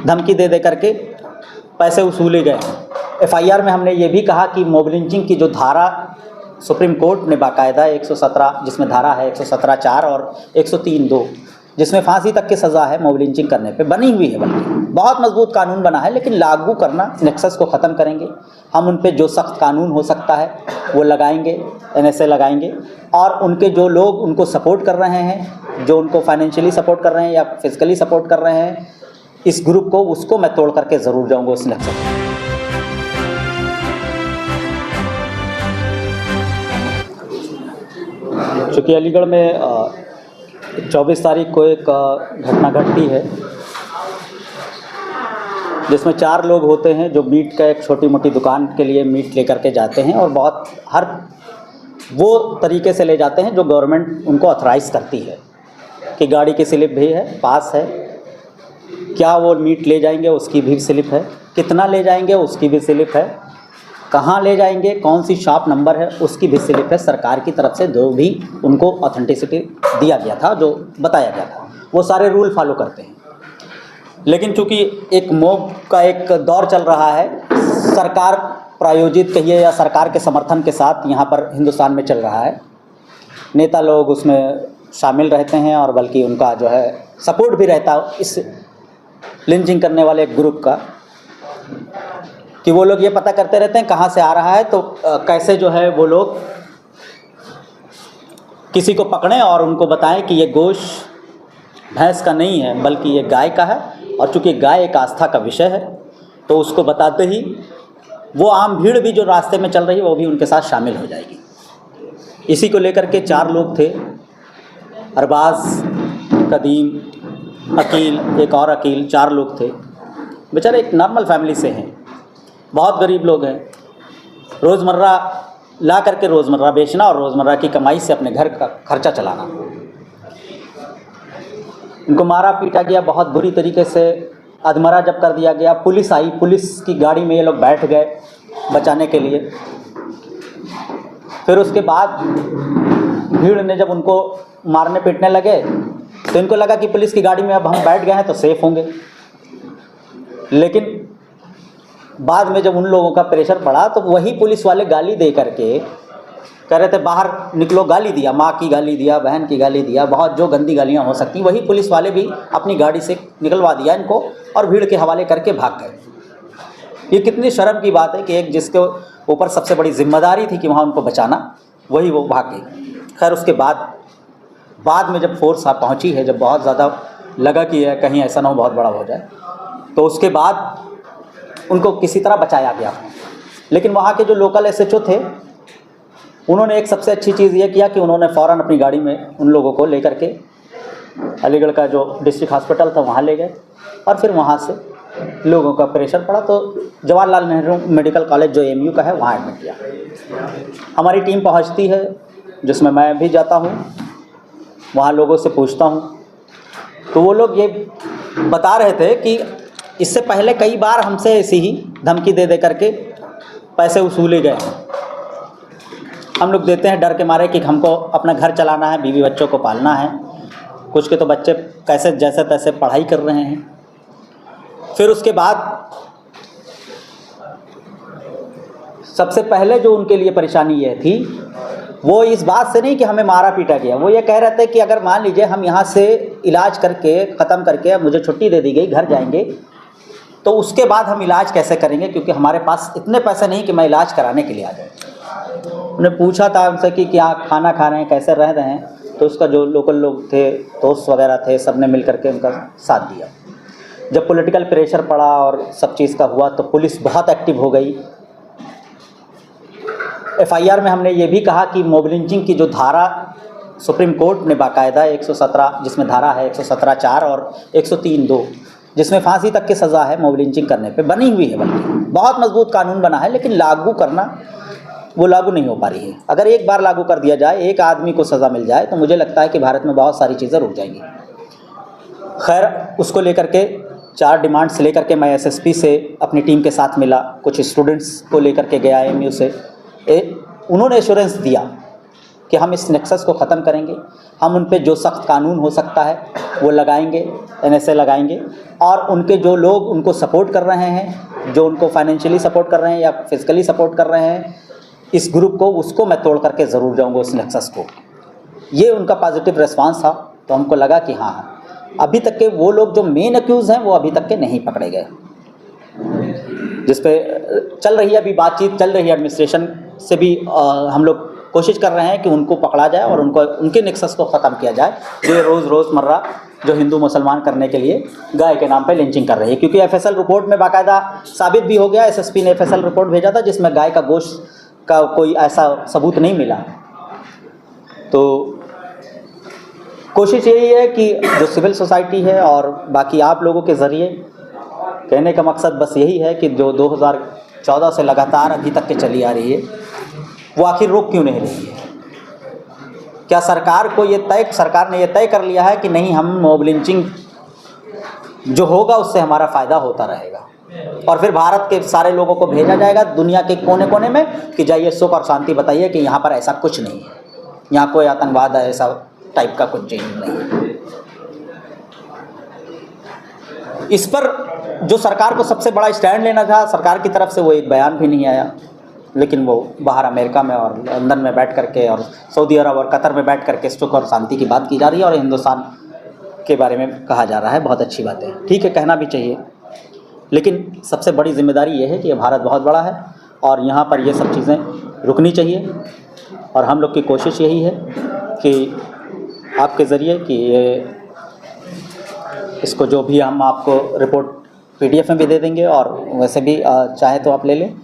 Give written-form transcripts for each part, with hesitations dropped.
धमकी दे दे करके पैसे वसूले गए हैं। एफआईआर में हमने ये भी कहा कि मॉब लिंचिंग की जो धारा सुप्रीम कोर्ट ने बाकायदा 117 जिसमें धारा है 117(4) और 103(2) जिसमें फांसी तक की सज़ा है मॉब लिंचिंग करने पे बनी हुई है, बल्कि बहुत मजबूत कानून बना है, लेकिन लागू करना नेक्सस को ख़त्म करेंगे। हम उन पे जो सख्त कानून हो सकता है वो लगाएंगे, NSA लगाएंगे, और उनके जो लोग उनको सपोर्ट कर रहे हैं, जो उनको फाइनेंशियली सपोर्ट कर रहे हैं या फिजिकली सपोर्ट कर रहे हैं इस ग्रुप को, उसको मैं तोड़ करके ज़रूर जाऊँगा उस नेक्सस। चूँकि अलीगढ़ में 24 तारीख को एक घटना घटती है जिसमें 4 लोग होते हैं जो मीट का एक छोटी मोटी दुकान के लिए मीट लेकर के जाते हैं, और बहुत हर वो तरीके से ले जाते हैं जो गवर्नमेंट उनको ऑथराइज़ करती है कि गाड़ी की स्लिप भी है, पास है, क्या वो मीट ले जाएंगे उसकी भी स्लिप है, कितना ले जाएंगे उसकी भी स्लिप है, कहाँ ले जाएंगे, कौन सी शॉप नंबर है उसकी भी स्लिप है। सरकार की तरफ से जो भी उनको ऑथेंटिसिटी दिया गया था, जो बताया गया था, वो सारे रूल फॉलो करते हैं। लेकिन चूँकि एक मॉब का एक दौर चल रहा है, सरकार प्रायोजित कहिए या सरकार के समर्थन के साथ यहाँ पर हिंदुस्तान में चल रहा है, नेता लोग उसमें शामिल रहते हैं और बल्कि उनका जो है सपोर्ट भी रहता है इस लिंचिंग करने वाले ग्रुप का, कि वो लोग ये पता करते रहते हैं कहाँ से आ रहा है, तो कैसे जो है वो लोग किसी को पकड़ें और उनको बताएं कि ये गोश्त भैंस का नहीं है बल्कि ये गाय का है, और चूँकि गाय एक आस्था का विषय है तो उसको बताते ही वो आम भीड़ भी जो रास्ते में चल रही है वो भी उनके साथ शामिल हो जाएगी। इसी को लेकर के 4 लोग थे, अरबाज, कदीम, अकील, एक और अकील, 4 लोग थे। बेचारे एक नॉर्मल फैमिली से हैं, बहुत गरीब लोग हैं, रोज़मर्रा ला करके रोज़मर्रा बेचना और रोज़मर्रा की कमाई से अपने घर का खर्चा चलाना। इनको मारा पीटा गया बहुत बुरी तरीके से, अधमरा जब कर दिया गया, पुलिस आई, पुलिस की गाड़ी में ये लोग बैठ गए बचाने के लिए। फिर उसके बाद भीड़ ने जब उनको मारने पीटने लगे तो इनको लगा कि पुलिस की गाड़ी में अब हम बैठ गए हैं तो सेफ़ होंगे, लेकिन बाद में जब उन लोगों का प्रेशर पड़ा तो वही पुलिस वाले गाली दे करके कह रहे थे बाहर निकलो, गाली दिया, माँ की गाली दिया, बहन की गाली दिया, बहुत जो गंदी गालियाँ हो सकती, वही पुलिस वाले भी अपनी गाड़ी से निकलवा दिया इनको और भीड़ के हवाले करके भाग गए। ये कितनी शर्म की बात है कि एक जिसके ऊपर सबसे बड़ी जिम्मेदारी थी कि वहाँ उनको बचाना, वही वो भाग गई। खैर उसके बाद में जब फोर्स पहुँची है, जब बहुत ज़्यादा लगा कि कहीं ऐसा ना हो बहुत बड़ा हो जाए, तो उसके बाद उनको किसी तरह बचाया गया। लेकिन वहाँ के जो लोकल SHO थे उन्होंने एक सबसे अच्छी चीज़ ये किया कि उन्होंने फ़ौरन अपनी गाड़ी में उन लोगों को लेकर के अलीगढ़ का जो डिस्ट्रिक्ट हॉस्पिटल था वहाँ ले गए, और फिर वहाँ से लोगों का प्रेशर पड़ा तो जवाहरलाल नेहरू मेडिकल कॉलेज जो MU का है वहाँ एडमिट किया। हमारी टीम पहुँचती है जिसमें मैं भी जाता हूँ, वहाँ लोगों से पूछता हूँ, तो वो लोग ये बता रहे थे कि इससे पहले कई बार हमसे ऐसी ही धमकी दे दे करके पैसे वसूले गए हैं। हम लोग देते हैं डर के मारे कि हमको अपना घर चलाना है, बीवी बच्चों को पालना है, कुछ के तो बच्चे कैसे जैसे तैसे पढ़ाई कर रहे हैं। फिर उसके बाद सबसे पहले जो उनके लिए परेशानी ये थी, वो इस बात से नहीं कि हमें मारा पीटा गया, वो ये कह रहे थे कि अगर मान लीजिए हम यहाँ से इलाज करके ख़त्म करके मुझे छुट्टी दे दी गई, घर जाएंगे, तो उसके बाद हम इलाज कैसे करेंगे, क्योंकि हमारे पास इतने पैसे नहीं कि मैं इलाज कराने के लिए आ जाऊँ। उन्हें पूछा था उनसे कि क्या खाना खा रहे हैं, कैसे रह रहे हैं, तो उसका जो लोकल लोग थे, दोस्त वगैरह थे, सब ने मिल करके उनका साथ दिया। जब पॉलिटिकल प्रेशर पड़ा और सब चीज़ का हुआ तो पुलिस बहुत एक्टिव हो गई। FIR में हमने ये भी कहा कि मॉब लिंचिंग की जो धारा सुप्रीम कोर्ट ने बाकायदा 117 जिसमें धारा है 117(4) और 103(2) जिसमें फांसी तक की सज़ा है मॉब लिंचिंग करने पे बनी हुई है, बल्कि बहुत मजबूत कानून बना है, लेकिन लागू करना वो लागू नहीं हो पा रही है। अगर एक बार लागू कर दिया जाए, एक आदमी को सज़ा मिल जाए, तो मुझे लगता है कि भारत में बहुत सारी चीज़ें रुक जाएंगी। खैर उसको लेकर के 4 डिमांड्स लेकर के मैं SSP से अपनी टीम के साथ मिला, कुछ स्टूडेंट्स को लेकर के गया MU से। उन्होंने एश्योरेंस दिया कि हम इस नेक्सस को ख़त्म करेंगे, हम उन पे जो सख्त कानून हो सकता है वो लगाएंगे, NSA लगाएंगे, और उनके जो लोग उनको सपोर्ट कर रहे हैं, जो उनको फाइनेंशियली सपोर्ट कर रहे हैं या फिजिकली सपोर्ट कर रहे हैं इस ग्रुप को, उसको मैं तोड़ करके ज़रूर जाऊँगा उस नेक्सस को। ये उनका पॉजिटिव रिस्पांस था। तो हमको लगा कि हाँ, अभी तक के वो लोग जो मेन अक्यूज़ हैं वो अभी तक के नहीं पकड़े गए, जिस पे चल रही है अभी बातचीत चल रही है। एडमिनिस्ट्रेशन से भी हम लोग कोशिश कर रहे हैं कि उनको पकड़ा जाए और उनको उनके नेक्सस को ख़त्म किया जाए, जो ये रोज़मर्रा जो हिंदू मुसलमान करने के लिए गाय के नाम पे लिंचिंग कर रही है। क्योंकि FSL रिपोर्ट में बाकायदा साबित भी हो गया, SSP ने FSL रिपोर्ट भेजा था जिसमें गाय का गोश्त का कोई ऐसा सबूत नहीं मिला। तो कोशिश यही है कि जो सिविल सोसाइटी है और बाकी आप लोगों के ज़रिए, कहने का मकसद बस यही है कि जो 2014 से लगातार अभी तक के चली आ रही है वो आखिर रोक क्यों नहीं रही है। क्या सरकार ने ये तय कर लिया है कि नहीं, हम मॉब लिंचिंग जो होगा उससे हमारा फ़ायदा होता रहेगा और फिर भारत के सारे लोगों को भेजा जाएगा दुनिया के कोने कोने में कि जाइए सुख और शांति बताइए कि यहाँ पर ऐसा कुछ नहीं है, यहाँ कोई आतंकवाद है, ऐसा टाइप का कुछ चीज़ नहीं है। इस पर जो सरकार को सबसे बड़ा स्टैंड लेना था सरकार की तरफ से, वो एक बयान भी नहीं आया, लेकिन वो बाहर अमेरिका में और लंदन में बैठ करके और सऊदी अरब और कतर में बैठ करके सुख और शांति की बात की जा रही है और हिंदुस्तान के बारे में कहा जा रहा है। बहुत अच्छी बात है, ठीक है, कहना भी चाहिए, लेकिन सबसे बड़ी जिम्मेदारी ये है कि ये भारत बहुत बड़ा है और यहाँ पर ये सब चीज़ें रुकनी चाहिए। और हम लोग की कोशिश यही है कि आपके ज़रिए कि ये इसको जो भी हम आपको रिपोर्ट PDF में भी दे देंगे और वैसे भी चाहे तो आप ले लें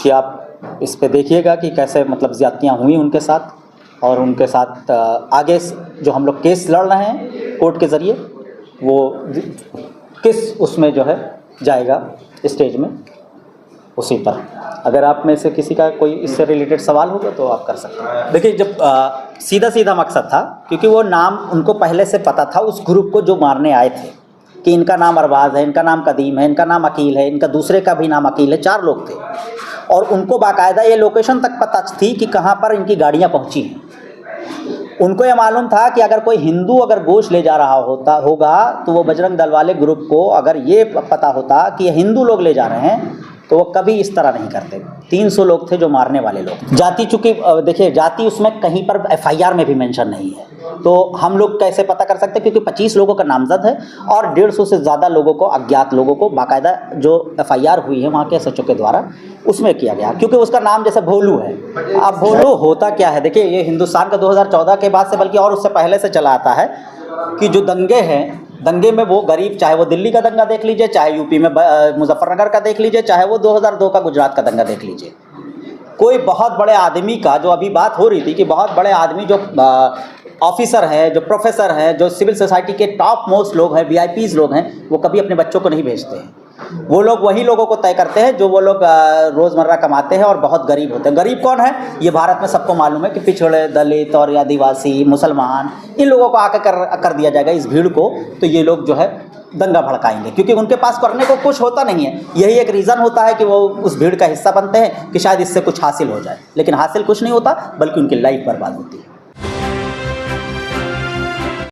कि आप इस पे देखिएगा कि कैसे मतलब ज़्यादतियाँ हुई उनके साथ और उनके साथ आगे जो हम लोग केस लड़ रहे हैं कोर्ट के ज़रिए वो किस उसमें जो है जाएगा स्टेज में, उसी पर। अगर आप में से किसी का कोई इससे रिलेटेड सवाल होगा तो आप कर सकते हैं। देखिए, जब सीधा मकसद था, क्योंकि वो नाम उनको पहले से पता था उस ग्रुप को जो मारने आए थे कि इनका नाम अरबाज़ है, इनका नाम कदीम है, इनका नाम अकील है, इनका दूसरे का भी नाम अकील है, 4 लोग थे और उनको बाकायदा ये लोकेशन तक पता थी कि कहाँ पर इनकी गाड़ियाँ पहुँची हैं। उनको ये मालूम था कि अगर कोई हिंदू अगर गोश्त ले जा रहा होगा तो वो बजरंग दल वाले ग्रुप को अगर ये पता होता कि ये हिंदू लोग ले जा रहे हैं तो वो कभी इस तरह नहीं करते। 300 लोग थे जो मारने वाले लोग। जाति, चूँकि देखिए जाति उसमें कहीं पर FIR में भी मेंशन नहीं है, तो हम लोग कैसे पता कर सकते हैं, क्योंकि 25 लोगों का नामजद है और 150 से ज़्यादा लोगों को, अज्ञात लोगों को बाकायदा जो FIR हुई है वहाँ के SHO के द्वारा उसमें किया गया, क्योंकि उसका नाम जैसे भोलू है। अब भोलू होता क्या है, देखिए ये हिंदुस्तान का 2014 के बाद से, बल्कि और उससे पहले से चला आता है कि जो दंगे हैं, दंगे में वो गरीब, चाहे वो दिल्ली का दंगा देख लीजिए, चाहे यूपी में मुजफ्फरनगर का देख लीजिए, चाहे वो 2002 का गुजरात का दंगा देख लीजिए, कोई बहुत बड़े आदमी का, जो अभी बात हो रही थी कि बहुत बड़े आदमी जो ऑफिसर हैं, जो प्रोफेसर हैं, जो सिविल सोसाइटी के टॉप मोस्ट लोग हैं, VIPs लोग हैं, वो कभी अपने बच्चों को नहीं भेजते हैं। वो लोग वही लोगों को तय करते हैं जो वो लोग रोज़मर्रा कमाते हैं और बहुत गरीब होते हैं। गरीब कौन है ये भारत में सबको मालूम है कि पिछड़े, दलित और आदिवासी, मुसलमान, इन लोगों को आके कर दिया जाएगा इस भीड़ को, तो ये लोग जो है दंगा भड़काएंगे, क्योंकि उनके पास करने को कुछ होता नहीं है। यही एक रीज़न होता है कि वो उस भीड़ का हिस्सा बनते हैं कि शायद इससे कुछ हासिल हो जाए, लेकिन हासिल कुछ नहीं होता, बल्कि उनकी लाइफ बर्बाद होती है।